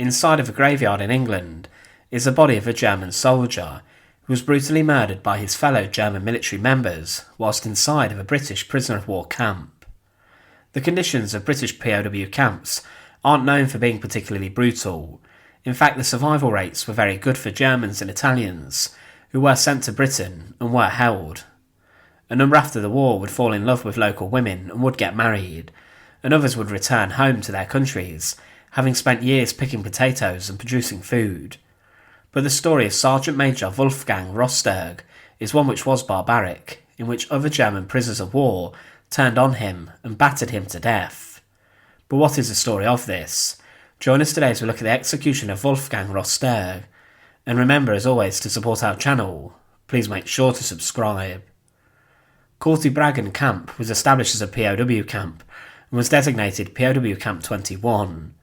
Inside of a graveyard in England is the body of a German soldier who was brutally murdered by his fellow German military members whilst inside of a British prisoner of war camp. The conditions of British POW camps aren't known for being particularly brutal. In fact, the survival rates were very good for Germans and Italians who were sent to Britain and were held. A number after the war would fall in love with local women and would get married, and others would return home to their countries, having spent years picking potatoes and producing food. But the story of Sergeant Major Wolfgang Rosterg is one which was barbaric, in which other German prisoners of war turned on him and battered him to death. But what is the story of this? Join us today as we look at the execution of Wolfgang Rosterg. And remember, as always, to support our channel, please make sure to subscribe. Courtrai Camp was established as a POW camp and was designated POW Camp 21.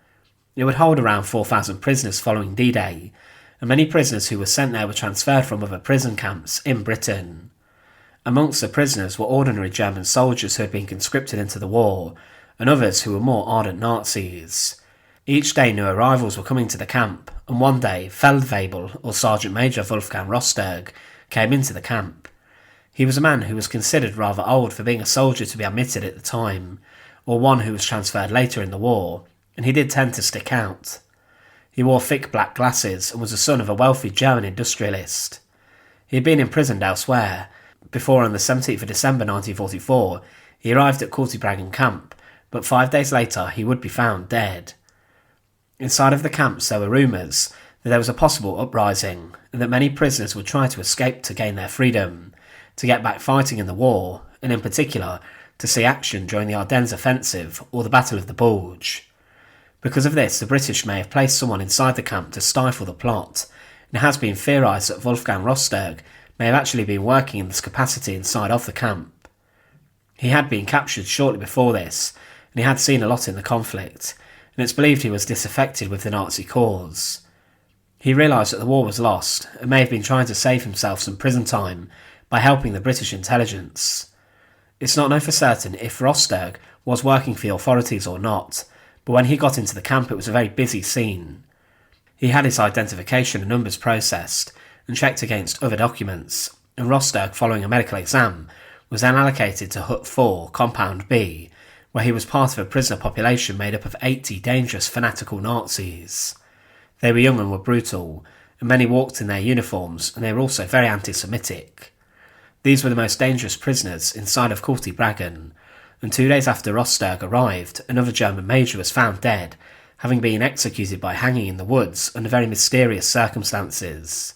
It would hold around 4,000 prisoners following D-Day, and many prisoners who were sent there were transferred from other prison camps in Britain. Amongst the prisoners were ordinary German soldiers who had been conscripted into the war, and others who were more ardent Nazis. Each day new arrivals were coming to the camp, and one day Feldwebel, or Sergeant Major Wolfgang Rosterg, came into the camp. He was a man who was considered rather old for being a soldier to be admitted at the time, or one who was transferred later in the war, and he did tend to stick out. He wore thick black glasses and was the son of a wealthy German industrialist. He had been imprisoned elsewhere, before on the 17th of December 1944 he arrived at Courtrai camp, but 5 days later he would be found dead. Inside of the camps there were rumours that there was a possible uprising, and that many prisoners would try to escape to gain their freedom, to get back fighting in the war, and in particular to see action during the Ardennes offensive or the Battle of the Bulge. Because of this, the British may have placed someone inside the camp to stifle the plot, and it has been theorised that Wolfgang Rosterg may have actually been working in this capacity inside of the camp. He had been captured shortly before this, and he had seen a lot in the conflict, and it's believed he was disaffected with the Nazi cause. He realised that the war was lost, and may have been trying to save himself some prison time by helping the British intelligence. It's not known for certain if Rosterg was working for the authorities or not, but when he got into the camp it was a very busy scene. He had his identification and numbers processed and checked against other documents, and Rosterg, following a medical exam, was then allocated to Hut 4, Compound B, where he was part of a prisoner population made up of 80 dangerous fanatical Nazis. They were young and were brutal, and many walked in their uniforms, and they were also very anti-Semitic. These were the most dangerous prisoners inside of Courtrai, and 2 days after Rosterg arrived, another German major was found dead, having been executed by hanging in the woods under very mysterious circumstances.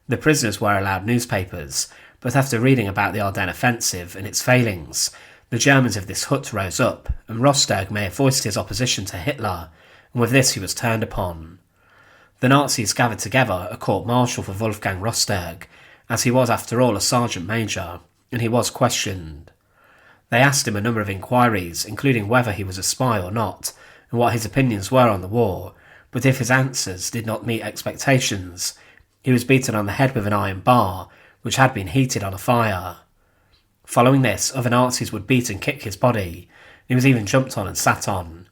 The prisoners were allowed newspapers, but after reading about the Ardennes offensive and its failings, the Germans of this hut rose up, and Rosterg may have voiced his opposition to Hitler, and with this he was turned upon. The Nazis gathered together a court-martial for Wolfgang Rosterg, as he was after all a sergeant major, and he was questioned. They asked him a number of inquiries, including whether he was a spy or not, and what his opinions were on the war, but if his answers did not meet expectations, he was beaten on the head with an iron bar, which had been heated on a fire. Following this, other Nazis would beat and kick his body, and he was even jumped on and sat on.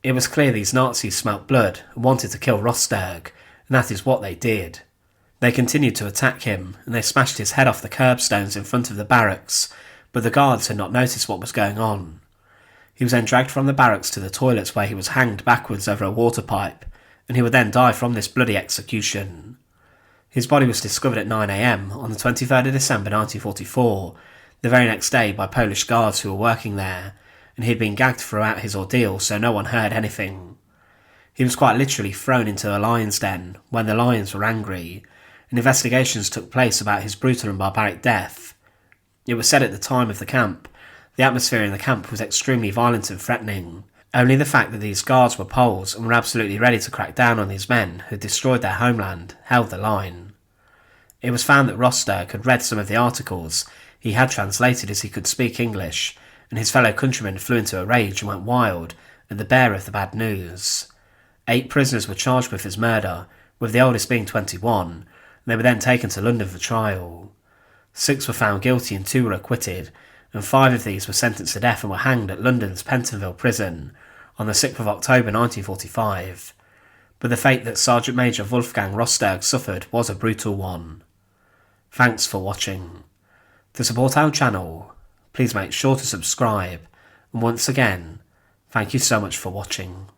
It was clear these Nazis smelt blood and wanted to kill Rosterg, and that is what they did. They continued to attack him, and they smashed his head off the curbstones in front of the barracks, but the guards had not noticed what was going on. He was then dragged from the barracks to the toilets where he was hanged backwards over a water pipe, and he would then die from this bloody execution. His body was discovered at 9 AM on the 23rd of December 1944, the very next day by Polish guards who were working there, and he had been gagged throughout his ordeal so no one heard anything. He was quite literally thrown into a lion's den when the lions were angry, and investigations took place about his brutal and barbaric death. It was said at the time of the camp, the atmosphere in the camp was extremely violent and threatening. Only the fact that these guards were Poles and were absolutely ready to crack down on these men who had destroyed their homeland held the line. It was found that Rosterg had read some of the articles he had translated as he could speak English, and his fellow countrymen flew into a rage and went wild at the bearer of the bad news. 8 prisoners were charged with his murder, with the oldest being 21, and they were then taken to London for trial. 6 were found guilty and 2 were acquitted, and 5 of these were sentenced to death and were hanged at London's Pentonville prison on the 6th of October 1945. but the fate that Sergeant Major Wolfgang Rosterg suffered was a brutal one. Thanks for watching. To support our channel, please make sure to subscribe, and once again, thank you so much for watching.